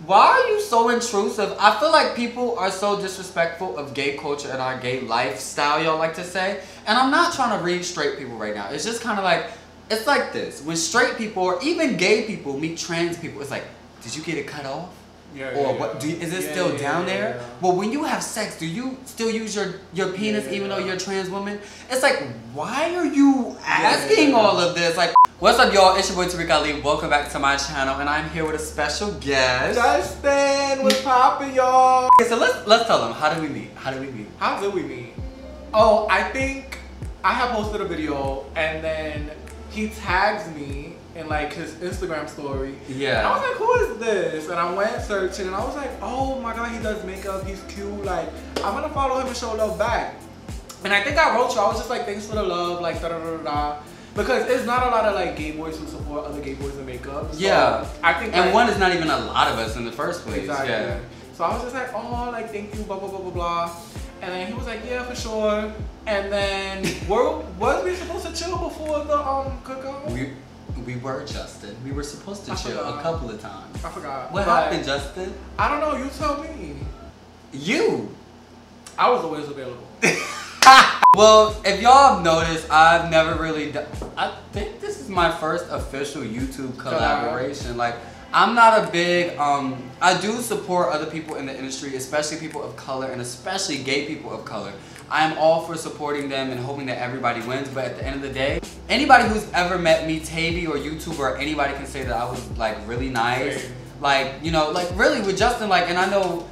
Why are you so intrusive? I feel like people are so disrespectful of gay culture and our gay lifestyle, y'all like to say. And I'm not trying to read straight people right now. It's just kind of like, it's like this. When straight people or even gay people meet trans people, it's like, did you get it cut off? Or what? Is it still down there? Yeah. Well, when you have sex, do you still use your penis even though you're a trans woman? It's like, why are you asking all of this? Like, what's up, y'all? It's your boy TarekAli. Welcome back to my channel, and I'm here with a special guest. Justin, what's poppin', y'all? Okay, so let's tell them, how did we meet? How did we meet? Oh, I think I have posted a video, and then he tags me in like his Instagram story. Yeah. And I was like, who is this? And I went searching, and I was like, oh my god, he does makeup, he's cute. Like, I'm gonna follow him and show love back. And I think I wrote you, I was just like, thanks for the love, like da da da da. Because it's not a lot of like gay boys who support other gay boys in makeup. So yeah. I think and like, one is not even a lot of us in the first place. Exactly. Yeah. So I was just like, oh, like thank you, blah blah blah blah blah. And then he was like, yeah, for sure. And then was we supposed to chill before the cookout? We were, Justin. We were supposed to chill a couple of times. I forgot. What happened, Justin? I don't know. You tell me. You. I was always available. Well, if y'all have noticed, I've never really done. I think this is my first official YouTube collaboration. Like, I'm not a big. I do support other people in the industry, especially people of color, and especially gay people of color. I am all for supporting them and hoping that everybody wins, but at the end of the day, anybody who's ever met me, Tavy or YouTuber, or anybody can say that I was like really nice. Same. Like, you know, like really with Justin, like, and I know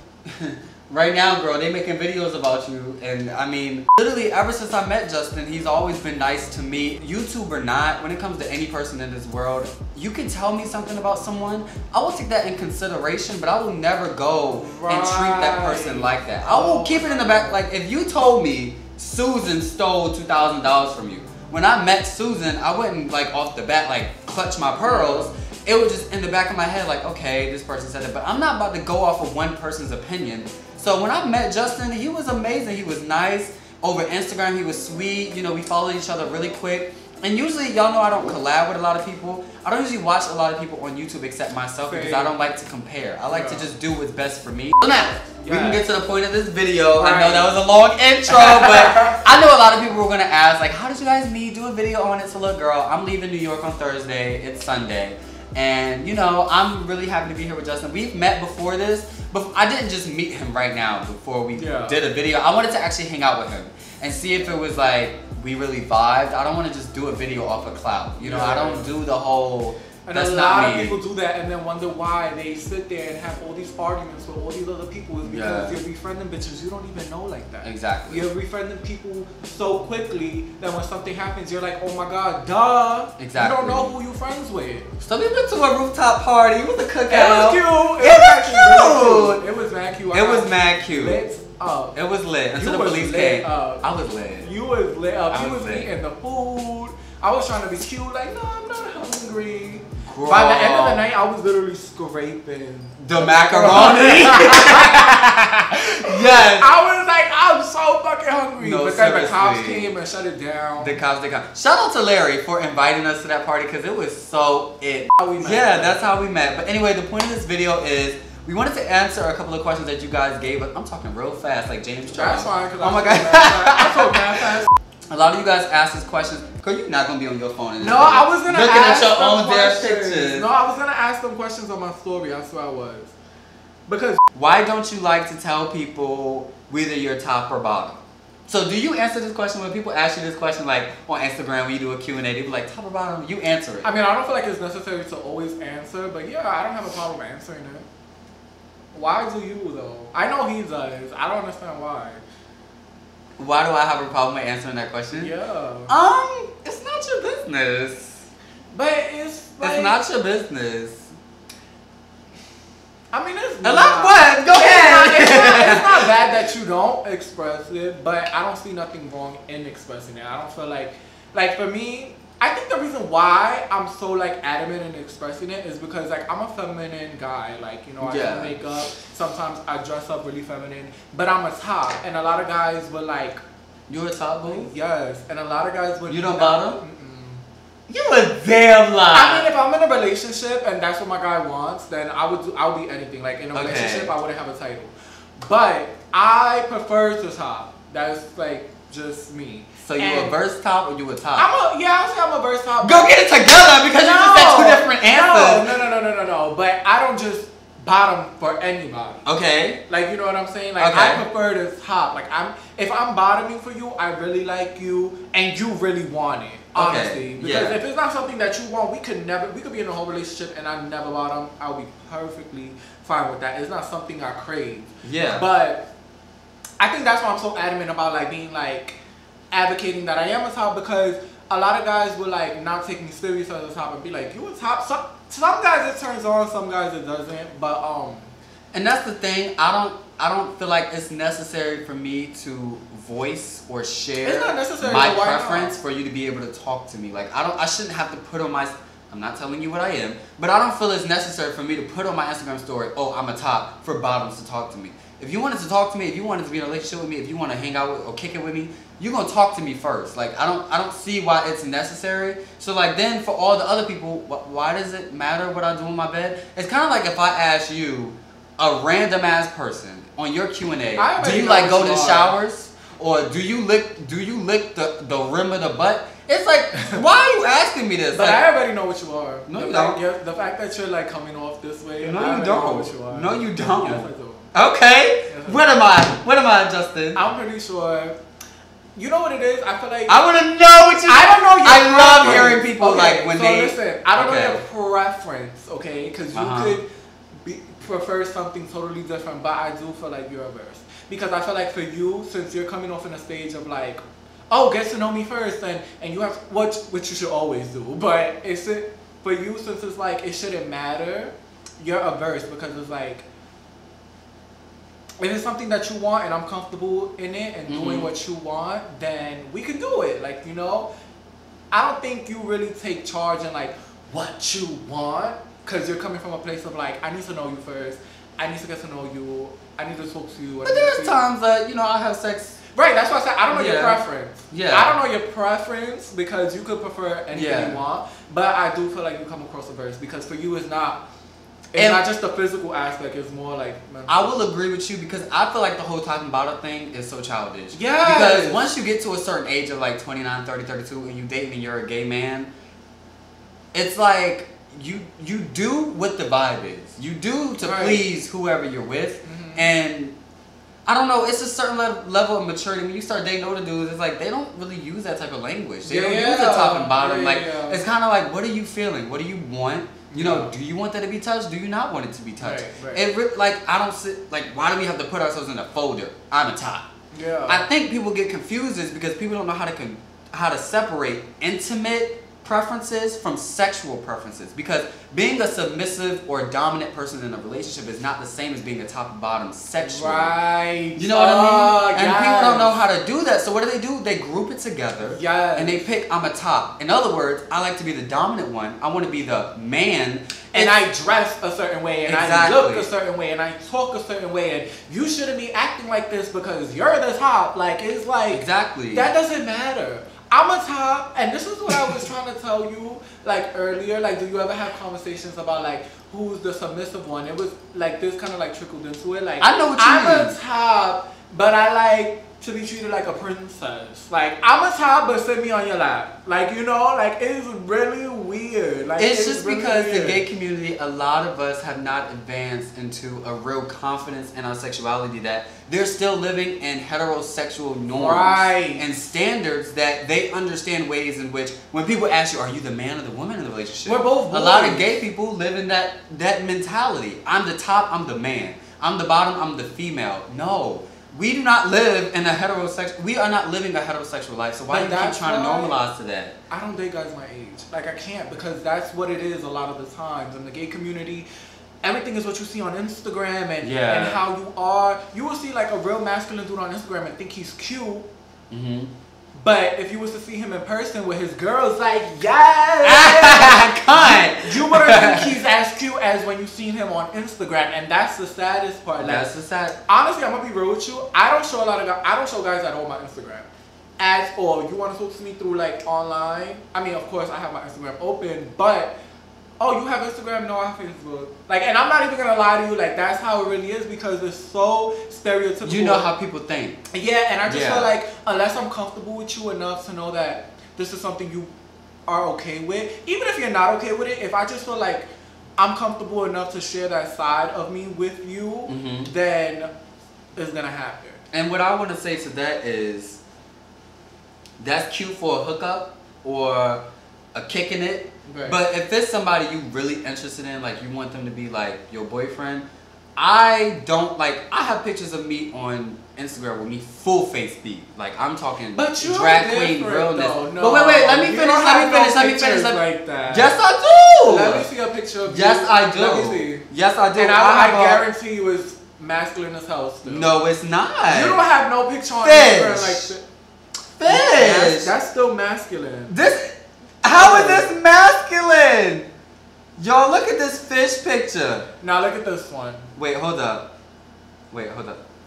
right now, girl, they making videos about you, and I mean, literally ever since I met Justin, he's always been nice to me. YouTube or not, when it comes to any person in this world, you can tell me something about someone, I will take that in consideration, but I will never go and treat that person like that. I will keep it in the back. Like, if you told me Susan stole $2,000 from you, when I met Susan, I wouldn't like off the bat like clutch my pearls. It was just in the back of my head like, okay, this person said it, but I'm not about to go off of one person's opinion. So when I met Justin, he was amazing. He was nice. Over Instagram, he was sweet. You know, we followed each other really quick. And usually, y'all know I don't collab with a lot of people. I don't usually watch a lot of people on YouTube except myself because I don't like to compare. I like to just do what's best for me. So now, we can get to the point of this video. I know that was a long intro, but I know a lot of people were going to ask, like, how did you guys meet? Do a video on it. So look, girl, I'm leaving New York on Thursday. It's Sunday. And, you know, I'm really happy to be here with Justin. We've met before this, but I didn't just meet him right now before we did a video. I wanted to actually hang out with him and see if it was like, we really vibed. I don't want to just do a video off of clout. You know, I don't do the whole, and that's a not lot me. of people do that and then wonder why they sit there and have all these arguments with all these other people is because you're befriending bitches you don't even know like that. Exactly. You're befriending people so quickly that when something happens, you're like, oh my god, duh. Exactly. You don't know who you're friends with. So we went to a rooftop party. It was a cookout. It was cute. It was mad cute. It was mad cute. Lit up. It was lit until the police came. I was lit. You was lit up. He was lit. eating the food. I was trying to be cute, like, no, I'm not hungry. Girl. By the end of the night, I was literally scraping the macaroni. Yes. I was like, I'm so fucking hungry. No, but then the seriously. cops came and shut it down. The cops. Shout out to Larry for inviting us to that party because it was so it. How we met. Yeah, that's how we met. But anyway, the point of this video is we wanted to answer a couple of questions that you guys gave us. I'm talking real fast, like James Charles. That's fine. Oh my god. I told fast. A lot of you guys asked us questions. Girl, you're not gonna be on your phone. In this No, video. I was gonna looking ask at your them own damn questions. pictures. No, I was gonna ask them questions on my story. I swear I was. Because why don't you like to tell people whether you're top or bottom? So do you answer this question when people ask you this question, like on Instagram when you do a Q&A, they be like, top or bottom? You answer it. I mean, I don't feel like it's necessary to always answer, but yeah, I don't have a problem answering it. Why do you though? I know he does. I don't understand why. Why do I have a problem with answering that question? Yeah. It's not your business. But it's like, it's not your business. I mean, it's a lot. What? Go ahead. It's not bad that you don't express it, but I don't see nothing wrong in expressing it. I don't feel like for me, I think the reason why I'm so like adamant in expressing it is because like I'm a feminine guy. Like, you know, I do makeup. Sometimes I dress up really feminine, but I'm a top, and a lot of guys will like. You're a top boo? Yes, and a lot of guys would. You don't bottom? You a damn lie. I mean, if I'm in a relationship and that's what my guy wants, then I'll be anything. Like in a relationship, I wouldn't have a title. But I prefer to top. That's like just me. So you a verse top or you a top? I'll say I'm a verse top. Go get it together because you just said two different answers. No. But I don't just bottom for anybody. Okay. Like, you know what I'm saying? Like, I prefer to top. Like, if I'm bottoming for you, I really like you and you really want it. Honestly. Because if it's not something that you want, we could be in a whole relationship and I never bottom. I'll be perfectly fine with that. It's not something I crave. Yeah. But I think that's why I'm so adamant about like being like advocating that I am a top, because a lot of guys will like not take me serious as a top and be like, you a top? Some guys it turns on, some guys it doesn't. But and that's the thing. I don't feel like it's necessary for me to voice or share my preference for you to be able to talk to me. Like I shouldn't have to put on my. I'm not telling you what I am, but I don't feel it's necessary for me to put on my Instagram story, oh, I'm a top, for bottoms to talk to me. If you wanted to talk to me, if you wanted to be in a relationship with me, if you want to hang out with or kick it with me, you're gonna talk to me first. Like I don't see why it's necessary. So like then for all the other people, why does it matter what I do in my bed? It's kind of like if I ask you, a random ass person on your Q&A, do you like go to showers or do you lick the rim of the butt? It's like, why are you asking me this? But like, I already know what you are. No, you don't. The fact that you're like coming off this way, no, you don't. Know what you are. No, you don't. Yes, I do. Okay. Yes, what am I? What am I, Justin? I'm pretty sure. You know what it is? I feel like I want to know what you. I don't know your I love hearing people like when they. Listen, I don't know your preference, okay? Because you could prefer something totally different, but I do feel like you're a verse. Because I feel like for you, since you're coming off in a stage of like, oh, get to know me first, and you have which you should always do. But for you, since it's like it shouldn't matter, you're a verse because it's like if it's something that you want and I'm comfortable in it and doing what you want, then we can do it. Like, you know, I don't think you really take charge in like what you want, because you're coming from a place of like, I need to know you first. I need to get to know you. I need to talk to you. But there's times that, you know, I have sex. Right, that's why I said I don't know your preference. Yeah. I don't know your preference because you could prefer anything you want. But I do feel like you come across a verse because for you it's not just the physical aspect, it's more like mental. I will agree with you because I feel like the whole talking about it thing is so childish. Yeah. Because once you get to a certain age of like 29, 30, 32 and you dating and you're a gay man, it's like you do what the vibe is. You do to please whoever you're with. And I don't know, it's a certain level of maturity. When you start dating older dudes, it's like they don't really use that type of language. They don't use the top and bottom. It's kind of like, what are you feeling? What do you want? You know, do you want that to be touched? Do you not want it to be touched? I don't sit, like, why do we have to put ourselves in a folder? I'm a top. Yeah. I think people get confused is because people don't know how to separate intimate preferences from sexual preferences, because being a submissive or dominant person in a relationship is not the same as being a top and bottom sexually. Right. You know what I mean? And people don't know how to do that. So what do? They group it together. Yes. And they pick, I'm a top. In other words, I like to be the dominant one. I want to be the man. And I dress a certain way, and I look a certain way, and I talk a certain way, and you shouldn't be acting like this because you're the top. Like, it's like, that doesn't matter. I'm a top, and this is what I was trying to tell you, like, earlier. Like, do you ever have conversations about, like, who's the submissive one? It was, like, this kind of, like, trickled into it. Like, I know what you mean. I'm a top, but I like to be treated like a princess. Like, I'm a top, but sit me on your lap. Like, you know, like, it's really weird. Like, it's just really because weird. The gay community, a lot of us have not advanced into a real confidence in our sexuality, that they're still living in heterosexual norms and standards, that they understand ways in which when people ask you, are you the man or the woman in the relationship? We're both boys. A lot of gay people live in that mentality. I'm the top, I'm the man. I'm the bottom, I'm the female. No. We do not live in a heterosexual. We are not living a heterosexual life. So why do you keep trying to normalize to that? I don't date guys my age. Like, I can't, because that's what it is a lot of the times in the gay community. Everything is what you see on Instagram and how you are. You will see like a real masculine dude on Instagram and think he's cute. But if you was to see him in person with his girls, like, yes! You wouldn't think he's as cute as when you seen him on Instagram, and that's the saddest part. That's the sad. Honestly, I'm gonna be real with you. I don't show guys at all my Instagram. as or you want to talk to me through like online. I mean, of course, I have my Instagram open, but oh, you have Instagram? No, I have Facebook. Like, and I'm not even gonna lie to you. Like, that's how it really is because it's so stereotypical. You know how people think. Yeah, and I just feel like unless I'm comfortable with you enough to know that this is something you are okay with, even if you're not okay with it, if I just feel like I'm comfortable enough to share that side of me with you, then it's gonna happen. And what I want to say to that is, that's cute for a hookup or a kicking it. Right. But if it's somebody you really interested in, like you want them to be like your boyfriend, I don't like. I have pictures of me on Instagram with me full face beat. Like I'm talking drag queen realness. No, but wait, let me finish. Let me finish. Like that. Yes, I do. Let me see a picture of you. Yes, I do. Let me see. Yes, I do. And I guarantee you it's masculine as hell still. No, it's not. You don't have no picture on Instagram like Fish. That's still masculine. How is this masculine? Y'all, look at this fish picture. Now look at this one. Wait, hold up.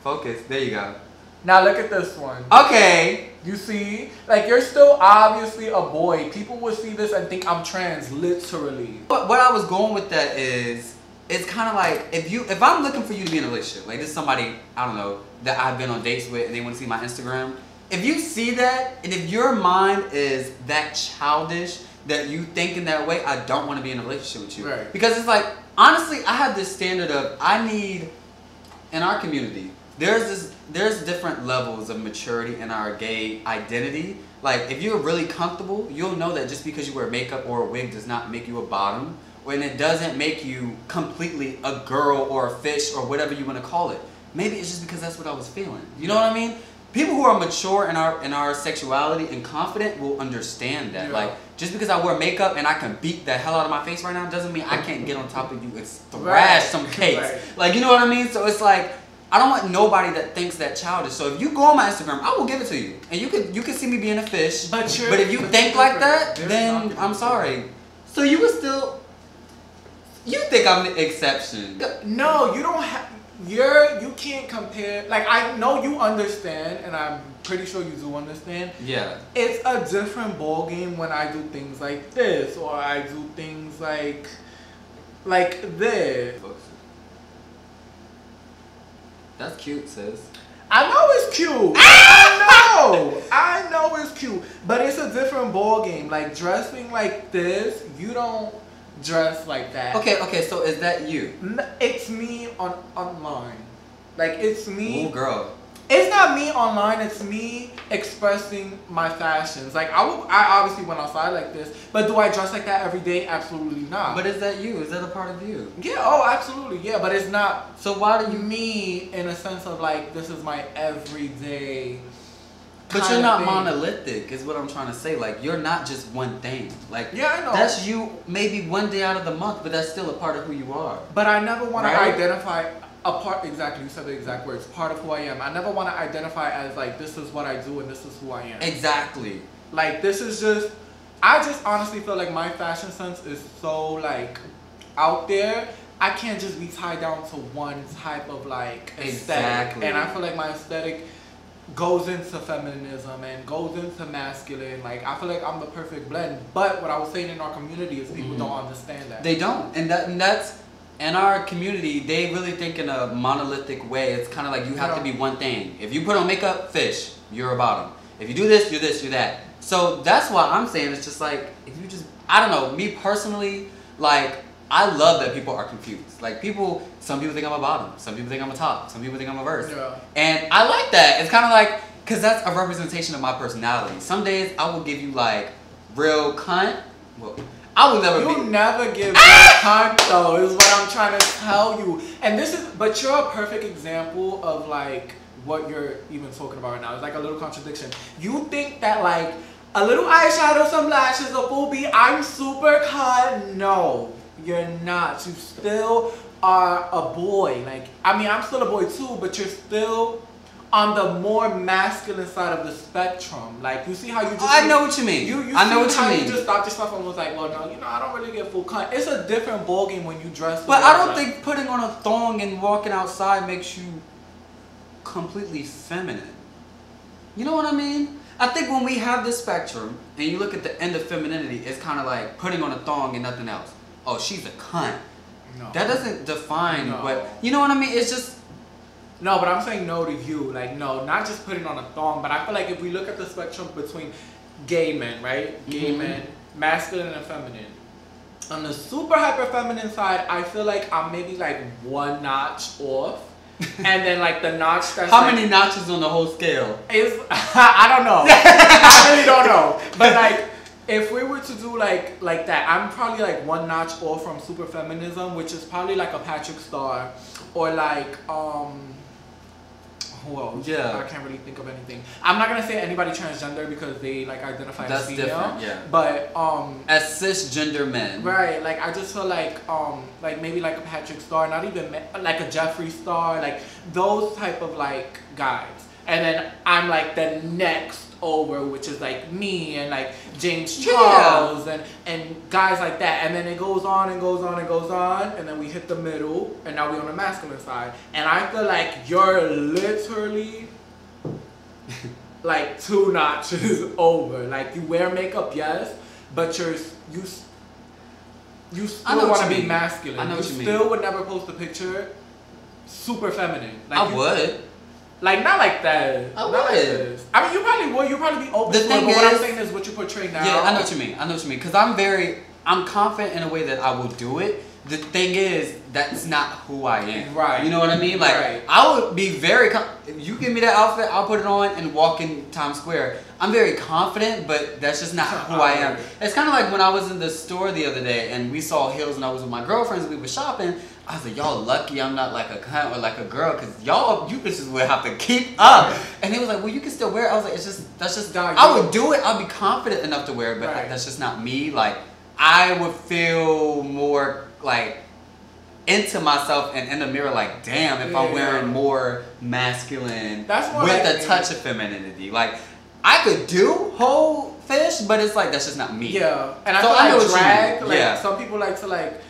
Focus. There you go. Now look at this one. Okay. You see? Like, you're still obviously a boy. People will see this and think I'm trans, literally. But what I was going with that is, it's kind of like, if I'm looking for you to be in a relationship, like this is somebody, I don't know, that I've been on dates with and they want to see my Instagram, if you see that, and if your mind is that childish, that you think in that way, I don't want to be in a relationship with you. Right. Because it's like, honestly, I have this standard of, I need, in our community, there's different levels of maturity in our gay identity. Like, if you're really comfortable, you'll know that just because you wear makeup or a wig does not make you a bottom, when it doesn't make you completely a girl or a fish or whatever you want to call it. Maybe it's just because that's what I was feeling. You know what I mean? People who are mature in our sexuality and confident will understand that. Yeah. Like, just because I wear makeup and I can beat the hell out of my face right now doesn't mean I can't get on top of you and thrash some cakes. Right. Like, you know what I mean? So it's like, I don't want nobody that thinks that childish. So if you go on my Instagram, I will give it to you. And you can see me being a fish. But if you think like that, then I'm sorry. So you would still, you think I'm the exception. No, you don't have. You can't compare. Like, I know you understand, and I'm pretty sure you do understand. Yeah. It's a different ball game when I do things like this, or I do things like this. That's cute, sis. I know it's cute. I know it's cute. But it's a different ball game. Like, dressing like this, you don't dress like that. Okay, so is that you? It's me online. Like, it's me. Ooh, girl. It's not me online, it's me expressing my fashions. Like, I obviously went outside like this, but do I dress like that every day? Absolutely not. But is that you? Is that a part of you? Yeah, oh, absolutely, yeah, but it's not. So why do you... Me, in a sense of, like, this is my everyday... But you're not monolithic, is what I'm trying to say. Like, you're not just one thing. Like, yeah, I know. That's you maybe one day out of the month, but that's still a part of who you are. But I never want to identify a part, exactly, you said the exact words, part of who I am. I never want to identify as, like, this is what I do and this is who I am. Exactly. Like, this is just, I just honestly feel like my fashion sense is so, like, out there. I can't just be tied down to one type of, like, aesthetic. Exactly. And I feel like my aesthetic goes into feminism and goes into masculine. Like, I feel like I'm the perfect blend. But what I was saying in our community is people don't understand that. They don't. And that's, in our community, they really think in a monolithic way. It's kind of like you have to be one thing. If you put on makeup, fish, you're a bottom. If you do this, you're that. So that's why I'm saying it's just like, if you just, I don't know, me personally, like, I love that people are confused. Like, some people think I'm a bottom, some people think I'm a top, some people think I'm a verse. Yeah. And I like that. It's kind of like, because that's a representation of my personality. Some days I will give you, like, real cunt. Well, I will never You never give real cunt, though, is what I'm trying to tell you. And this is, but you're a perfect example of, like, what you're even talking about right now. It's like a little contradiction. You think that, like, a little eyeshadow, some lashes, a full beat, I'm super cunt. No, you're not. You still are a boy. Like, I mean, I'm still a boy too, but you're still on the more masculine side of the spectrum. Like, you see how you just... I know what you mean. I know what you mean. You just stopped yourself and was like, well, no, I don't really get full cunt. It's a different ballgame when you dress. But I don't think putting on a thong and walking outside makes you completely feminine. You know what I mean? I think when we have this spectrum and you look at the end of femininity, it's kind of like putting on a thong and nothing else. Oh, she's a cunt. No. That doesn't define what, you know what I mean? It's just. No, but I'm saying no to you. Like, no, not just putting on a thong, but I feel like if we look at the spectrum between gay men, right? Gay men, masculine and feminine. On the super hyper feminine side, I feel like I'm maybe like one notch off. And then like the notch that's how many notches on the whole scale? Is I don't know. I really don't know. But like if we were to do like that, I'm probably like one notch off from super feminism, which is probably like a Patrick Star or like who else? Yeah. I can't really think of anything. I'm not gonna say anybody transgender because they like identify as female. That's different, yeah. But as cisgender men. right, like I just feel like maybe like a Patrick Star, not even like a Jeffree Star, like those type of like guys. And then I'm like the next over, which is like me and like James Charles and guys like that. And then it goes on and goes on and goes on, and then we hit the middle, and now we're on the masculine side. And I feel like you're literally like 2 notches over. Like you wear makeup, yes, but you still want to be masculine. I know what you mean. Still would never post a picture super feminine. Like I would. Like not like that. I would. Like this. I mean, you probably would. You probably be open The to it. thing But what I'm is- saying is what you portray now. Yeah, I know what you mean. I know what you mean. Because I'm confident in a way that I will do it. The thing is, that's not who I am. Right. You know what I mean? Like, Right. I would be very, if you give me that outfit, I'll put it on and walk in Times Square. I'm very confident, but that's just not who I am. It's kind of like when I was in the store the other day and we saw heels and I was with my girlfriends, we were shopping. I was like, y'all lucky I'm not like a cunt or like a girl, because you bitches would have to keep up. And he was like, well, you can still wear it. I was like, that's just, I would do it. I'll be confident enough to wear it, but Right. that's just not me. Like, I would feel more like into myself and in the mirror like, damn, if I'm wearing more masculine That's more with like a touch of femininity. Like, I could do whole fish, but it's like, that's just not me. Yeah. And I So feel I know like what you drag, mean. like Yeah. some people like to like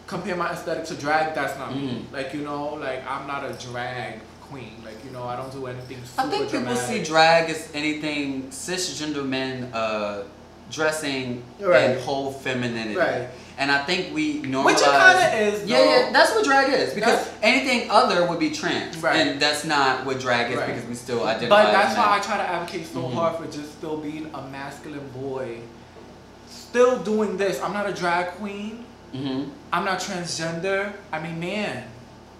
compare my aesthetic to drag. That's not me. Like, you know, like I'm not a drag queen. Like, you know, I don't do anything super I think people dramatic. see drag as anything cisgender men dressing Right. in whole femininity. Right. And I think we normalize. Which it kind of is. Yeah, though. yeah, that's what drag is. Because That's- anything other would be trans. Right. And that's not what drag is, Right. because we still identify But as that's why I men. try to advocate so hard for just still being a masculine boy. Still doing this. I'm not a drag queen. I'm not transgender. I mean, man,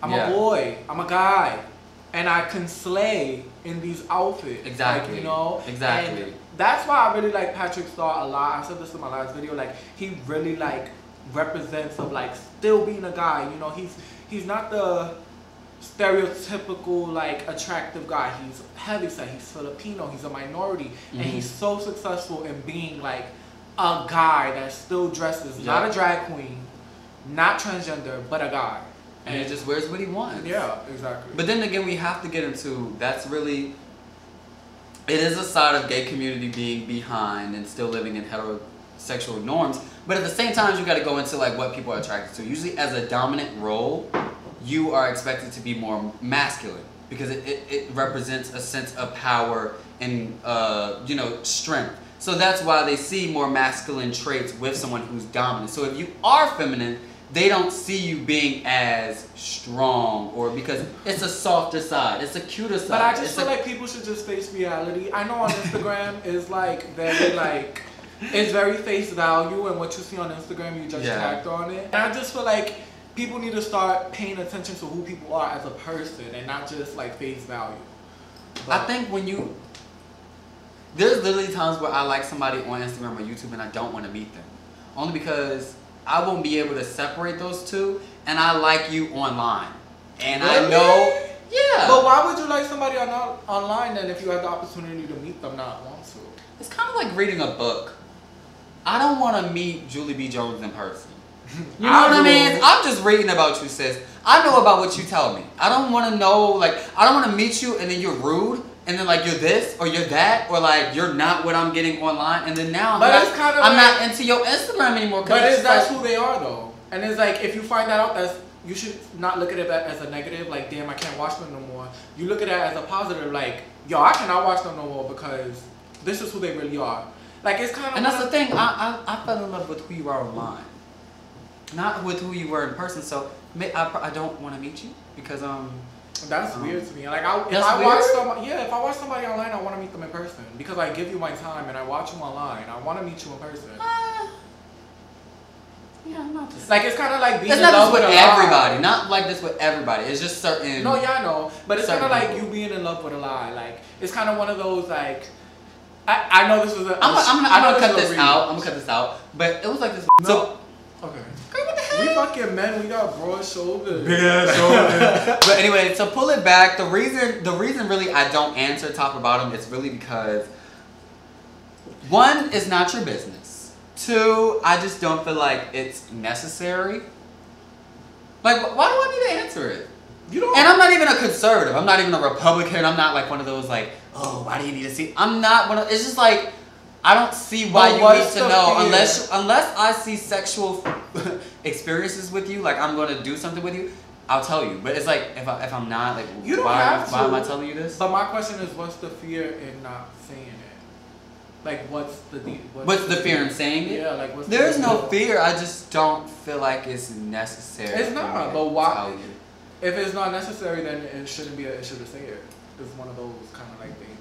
I'm a boy. I'm a guy. And I can slay in these outfits. Exactly. Like, you know? Exactly. And that's why I really like Patrick Star a lot. I said this in my last video. Like, he really, like, represents of, like, still being a guy. You know, he's not the stereotypical, like, attractive guy. He's heavyset. He's Filipino. He's a minority. And he's so successful in being, like, a guy that still dresses, not a drag queen, not transgender, but a guy. And he just wears what he wants. Yeah, exactly. But then again, we have to get into, that's really, it is a side of gay community being behind and still living in heterosexual norms. But at the same time, you got to go into like what people are attracted to. Usually as a dominant role, you are expected to be more masculine because it represents a sense of power and, you know, strength. So that's why they see more masculine traits with someone who's dominant. So if you are feminine, they don't see you being as strong, or because it's a softer side, it's a cuter side. But I just feel like people should just face reality. I know on Instagram is like very like, it's very face value, and what you see on Instagram you just tagged on it. And I just feel like people need to start paying attention to who people are as a person and not just like face value. But I think there's literally times where I like somebody on Instagram or YouTube and I don't want to meet them. Only because I won't be able to separate those two, and I like you online. And I know, But why would you like somebody online then if you had the opportunity to meet them, not want to? It's kind of like reading a book. I don't want to meet Julie B. Jones in person. You know what I mean? I'm just reading about you, sis. I know about what you tell me. I don't want to know, like, I don't want to meet you and then you're rude. And then like you're this or you're that, or like you're not what I'm getting online, and then now I'm not into your Instagram anymore. But that's who they are though, and it's like if you find that out, you should not look at it as a negative. Like, damn, I can't watch them no more. You look at it as a positive. Like, yo, I cannot watch them no more because this is who they really are. Like, it's kind of. And that's the thing. I fell in love with who you are online, not with who you were in person. So I don't want to meet you because That's weird to me. Like, if I watch somebody online, I want to meet them in person because I give you my time and I watch you online. I want to meet you in person. Yeah, I'm not just like it's kind of like being it's in not love just with a everybody. lie. Not like this with everybody. It's just certain. No, yeah, I know, but it's kind of like people. you being in love with a lie. Like it's kind of one of those like. I know this was a. I'm gonna cut this out. I'm gonna cut this out. But it was like this. No. So okay. Girl, what the hell? We fucking men. We got broad shoulders. Big ass shoulders. But anyway, to pull it back, the reason really I don't answer top or bottom is really because one, it's not your business. Two, I just don't feel like it's necessary. Like, why do I need to answer it? You don't. And I'm not even a conservative. I'm not even a Republican. I'm not like one of those like, oh, why do you need to see? I'm not one of. It's just like I don't see why you need to know unless I see sexual experiences with you. Like I'm gonna do something with you. I'll tell you. But it's like if I'm not like, you don't why am I to. telling you this? But my question is, what's the fear in not saying it? Like, what's the fear in saying it? Yeah, like what's There's no fear. I just don't feel like it's necessary. It's not. But why? If it's not necessary, then it shouldn't be an issue to say it. It's one of those kind of like things.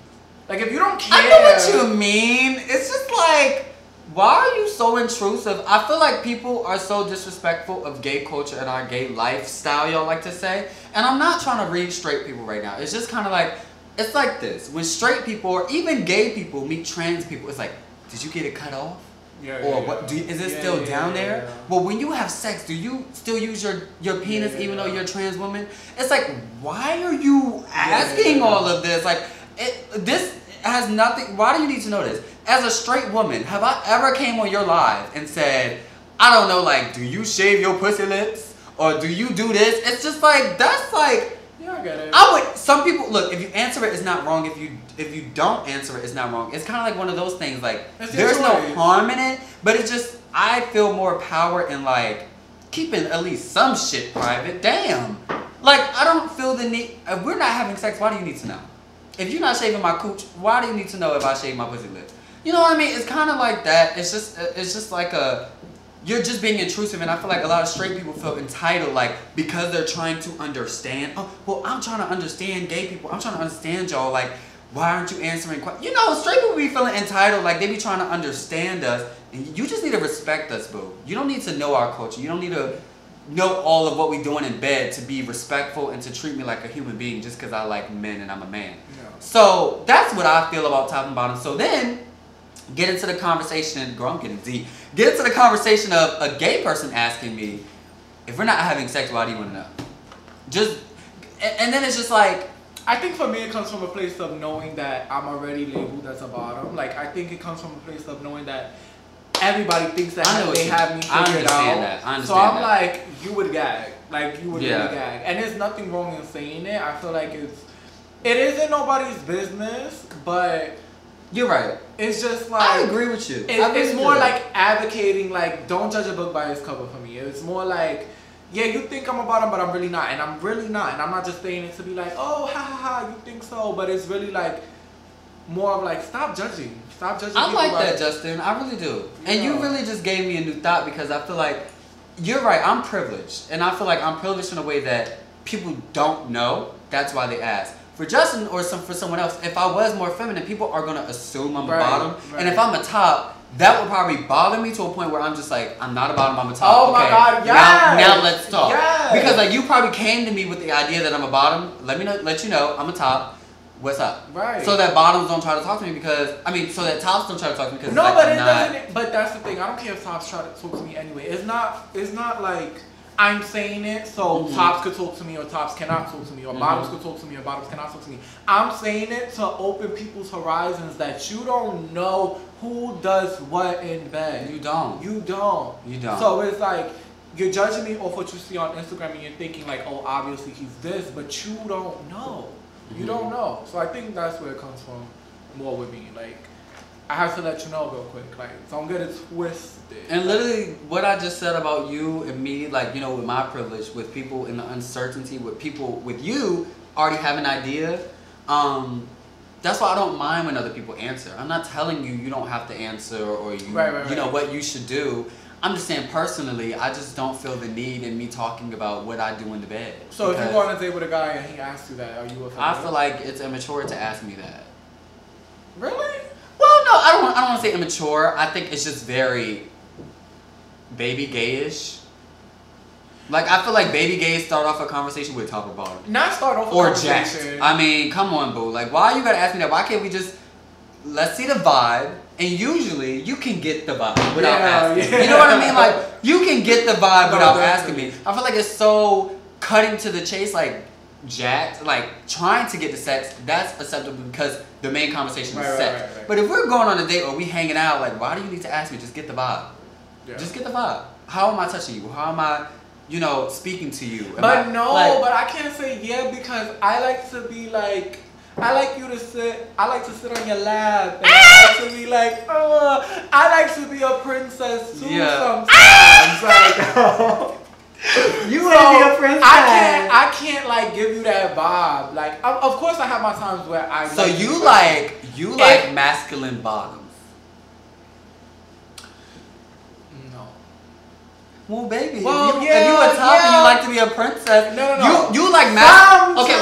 Like if you don't care. I know what you mean. It's just like, why are you so intrusive? I feel like people are so disrespectful of gay culture and our gay lifestyle, y'all like to say. And I'm not trying to read straight people right now. It's just kind of like, it's like this. When straight people or even gay people meet trans people, it's like, did you get it cut off? What? Is it still down there? Yeah. Well, when you have sex, do you still use your penis even though you're a trans woman? It's like, why are you asking all of this? Like, this has nothing. Why do you need to know this? As a straight woman, have I ever came on your live and said, I don't know, like, do you shave your pussy lips or do you do this? It's just like that's like. Yeah, I get it. Some people look. If you answer it, it's not wrong. If you don't answer it, it's not wrong. It's kind of like one of those things. Like there's no harm in it, but it's just I feel more power in like keeping at least some shit private. Damn. Like I don't feel the need. If we're not having sex, why do you need to know? If you're not shaving my cooch, why do you need to know if I shave my pussy lips? You know what I mean? It's kind of like that. It's just like a. You're just being intrusive, and I feel like a lot of straight people feel entitled, like, because they're trying to understand. Oh, well, I'm trying to understand gay people. I'm trying to understand y'all. Like, why aren't you answering questions? You know, straight people be feeling entitled, like they be trying to understand us, and you just need to respect us, boo. You don't need to know our culture. You don't need to know all of what we're doing in bed to be respectful and to treat me like a human being just because I like men and I'm a man. Yeah. So that's what I feel about top and bottom. So then, get into the conversation, girl, I'm getting deep. Get into the conversation of a gay person asking me, if we're not having sex, why do you want to know? And then it's just like, I think for me it comes from a place of knowing that I'm already labeled as a bottom. Like I think it comes from a place of knowing that everybody thinks that they have me figured out. I understand so I'm that. like, you would gag. Like you would really gag. And there's nothing wrong in saying it. I feel like it isn't nobody's business, but you're right. It's just like I agree with you. It's more like advocating, like don't judge a book by its cover for me. It's more like, yeah, you think I'm a bottom, but I'm really not, and I'm really not, and I'm not just saying it to be like, oh, ha ha ha, you think so, but it's really like more of like, stop judging. I like that, Justin. I really do. And you really just gave me a new thought because I feel like you're right. I'm privileged, and I feel like I'm privileged in a way that people don't know. That's why they ask. For Justin or for someone else, if I was more feminine, people are gonna assume I'm a bottom, and if I'm a top, that would probably bother me to a point where I'm just like, I'm not a bottom, I'm a top. Oh my God, yes. Now let's talk. Yes. Because like you probably came to me with the idea that I'm a bottom. Let you know I'm a top. What's up? Right. So that bottoms don't try to talk to me so that tops don't try to talk to me because no, like, but it doesn't. But that's the thing. I don't care if tops try to talk to me anyway. It's not like I'm saying it so tops could talk to me or tops cannot talk to me or bottoms could talk to me or bottoms cannot talk to me. I'm saying it to open people's horizons that you don't know who does what in bed. You don't. So it's like you're judging me off what you see on Instagram and you're thinking like, oh, obviously he's this, but you don't know. You don't know. So I think that's where it comes from more with me. Like, I have to let you know real quick. Like, don't get it twisted. And literally, what I just said about you and me, like, you know, with my privilege, with people in the uncertainty, with people, with you already have an idea, that's why I don't mind when other people answer. I'm not telling you you don't have to answer or you you know what you should do. I'm just saying personally, I just don't feel the need in me talking about what I do in the bed. So if you go on a date with a guy and he asks you that, are you offended? I feel like it's immature to ask me that. Really? Well, no, I don't want to say immature. I think it's just very baby gayish. Like, I feel like baby gays start off a conversation with top or bottom. Not start off a conversation. Jacked. I mean, come on, boo. Like, why you gotta ask me that? Why can't we just, let's see the vibe. And usually, you can get the vibe without asking. Yeah. You know what I mean? Like, you can get the vibe without asking me. I feel like it's so cutting to the chase, like, jacked. Like, trying to get the sex, that's acceptable because the main conversation is sex. Right. But if we're going on a date or we hanging out, like, why do you need to ask me? Just get the vibe. Yeah. Just get the vibe. How am I touching you? How am I, you know, speaking to you? But I can't say yeah because I like to be like, I like you to sit, I like to sit on your lap, and I like to be like, I like to be a princess too sometimes. Like, you want to be a princess? I can't like give you that vibe. Like, of course I have my times where I. So you like masculine bottoms? Well, baby, if you a top and you like to be a princess, no. You like masculine. Okay,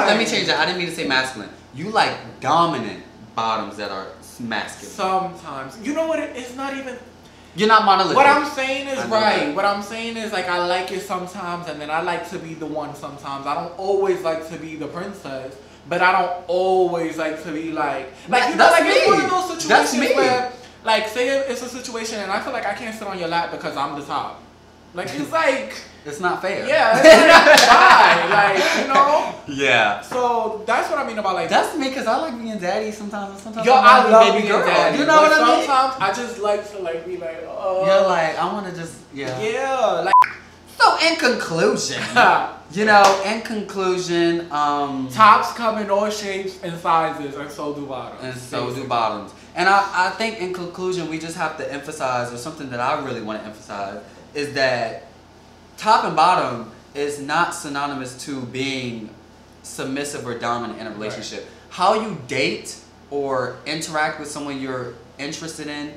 let me change that. I didn't mean to say masculine. You like dominant bottoms that are masculine. Sometimes. You know what? It's not even. You're not monolithic. What I'm saying is right. What I'm saying is like I like it sometimes, and then I like to be the one sometimes. I don't always like to be the princess, but I don't always like to be like you know, like it's one of those situations where. Like, say it's a situation and I feel like I can't sit on your lap because I'm the top. Like, it's like... It's not fair. Yeah, it's like, why? Like, you know? Yeah. So, that's what I mean about, like... That's me, because I like being daddy sometimes. Sometimes I love being daddy. You know what I mean? Sometimes I just like to, like, be like, oh... You're like, I want to just... Yeah. Yeah, like... So, in conclusion... You know, in conclusion, tops come in all shapes and sizes, and so do bottoms. And so do bottoms. And I think in conclusion, we just have to emphasize, or something that I really want to emphasize, is that top and bottom is not synonymous to being submissive or dominant in a relationship. Right. How you date or interact with someone you're interested in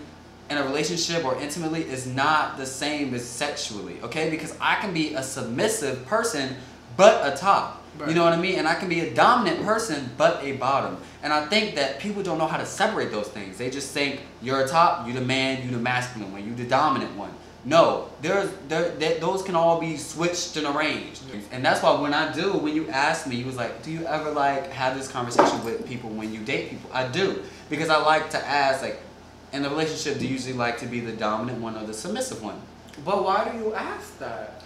a relationship or intimately is not the same as sexually, okay? Because I can be a submissive person, but a top. Right. You know what I mean? And I can be a dominant person, but a bottom. And I think that people don't know how to separate those things. They just think, you're a top, you're the man, you're the masculine one, you're the dominant one. No, those can all be switched and arranged. And that's why when you asked me, you was like, do you ever like have this conversation with people when you date people? I do. Because I like to ask, like, in a relationship, do you usually like to be the dominant one or the submissive one? But why do you ask that?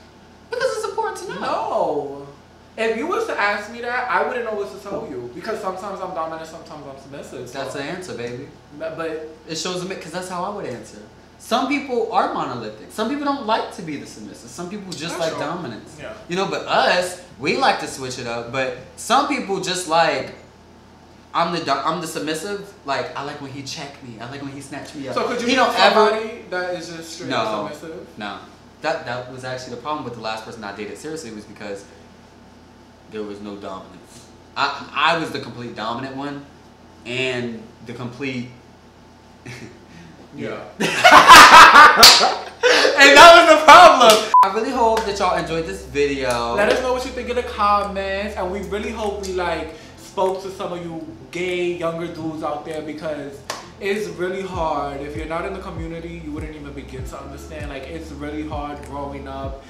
Because it's important to know. No. If you was to ask me that, I wouldn't know what to tell you. Because sometimes I'm dominant, sometimes I'm submissive. So. That's the answer, baby. But it shows a mix, because that's how I would answer. Some people are monolithic. Some people don't like to be the submissive. Some people just like dominance. Yeah. You know, but us, we like to switch it up. But some people just like, I'm the submissive. Like, I like when he checked me. I like when he snatched me up. So could you be somebody that is just straight submissive? No. That was actually the problem with the last person I dated seriously, was because there was no dominance. I was the complete dominant one, and the complete... Yeah. And that was the problem. I really hope that y'all enjoyed this video. Let us know what you think in the comments, and we really hope we like spoke to some of you gay younger dudes out there, because it's really hard. If you're not in the community, you wouldn't even begin to understand. Like, it's really hard growing up.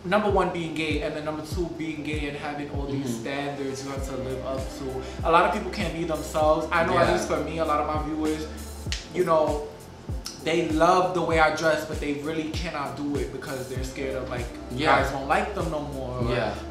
Number one, being gay, and then number two, being gay and having all these standards you have to live up to. A lot of people can't be themselves. I know, at least for me, a lot of my viewers, you know, they love the way I dress, but they really cannot do it because they're scared of, like, guys won't like them no more,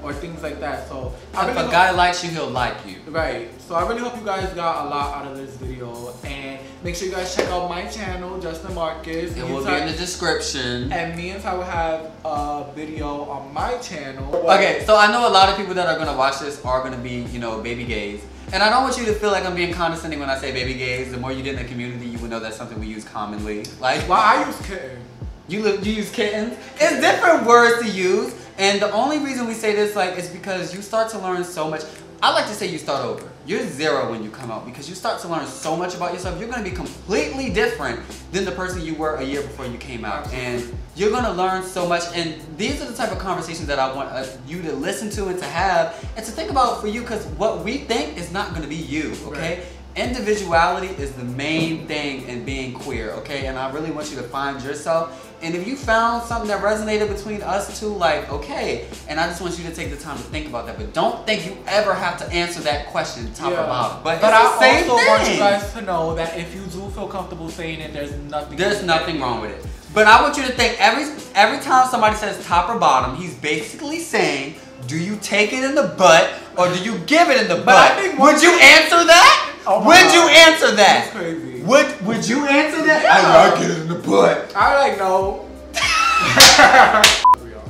or things like that. So if a guy likes you, he'll like you. Right. So I really hope you guys got a lot out of this video, and make sure you guys check out my channel, Justin Marcus. It will be in the description. And me and Ty will have a video on my channel. Okay, so I know a lot of people that are gonna watch this are gonna be, you know, baby gays. And I don't want you to feel like I'm being condescending when I say baby gays. The more you get in the community, you would know that's something we use commonly. Like, I use kitten. You use kittens? It's different words to use. And the only reason we say this like is because you start to learn so much. I like to say you start over. You're zero when you come out because you start to learn so much about yourself. You're going to be completely different than the person you were a year before you came out. And you're going to learn so much. And these are the type of conversations that I want you to listen to and to have and to think about for you, because what we think is not going to be you, okay? Right. Individuality is the main thing in being queer, okay? And I really want you to find yourself. And if you found something that resonated between us two, like, okay. And I just want you to take the time to think about that. But don't think you ever have to answer that question top or bottom. But I also want you guys to know that if you do feel comfortable saying it, there's nothing wrong with it. But I want you to think every time somebody says top or bottom, he's basically saying, do you take it in the butt or do you give it in the butt? Would you answer that? Oh would you answer that? That's crazy. Would you answer that? Yeah. I get it in the butt. I like no.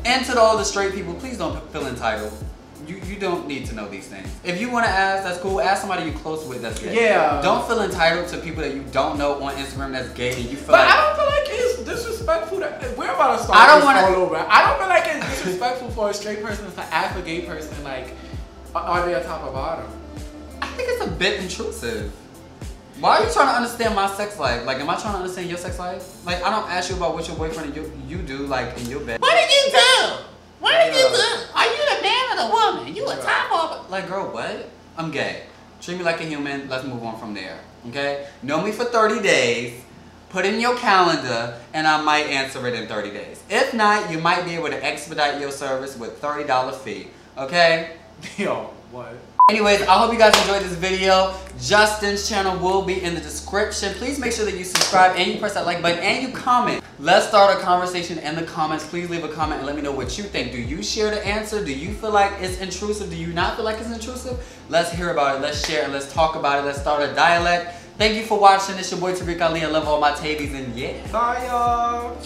And to all the straight people, please don't feel entitled. You don't need to know these things. If you want to ask, that's cool. Ask somebody you're close with that's gay. Yeah. Don't feel entitled to people that you don't know on Instagram that's gay and you feel I don't feel like it's disrespectful. We're about to start all over. I don't feel like it's disrespectful for a straight person to ask a gay person, like, are they a top or bottom? I think it's a bit intrusive. Why are you trying to understand my sex life? Like, am I trying to understand your sex life? Like, I don't ask you about what your boyfriend and you do, like, in your bed. What did you do? What did you do? Are you the man or the woman? You a top or... Like, girl, what? I'm gay. Treat me like a human. Let's move on from there, okay? Know me for 30 days. Put it in your calendar, and I might answer it in 30 days. If not, you might be able to expedite your service with $30 fee, okay? Yo, what? Anyways, I hope you guys enjoyed this video. Justin's channel will be in the description. Please make sure that you subscribe and you press that like button and you comment. Let's start a conversation in the comments. Please leave a comment and let me know what you think. Do you share the answer? Do you feel like it's intrusive? Do you not feel like it's intrusive? Let's hear about it. Let's share and let's talk about it. Let's start a dialect. Thank you for watching. It's your boy TarekAli. I love all my tabies and yeah. Bye, y'all.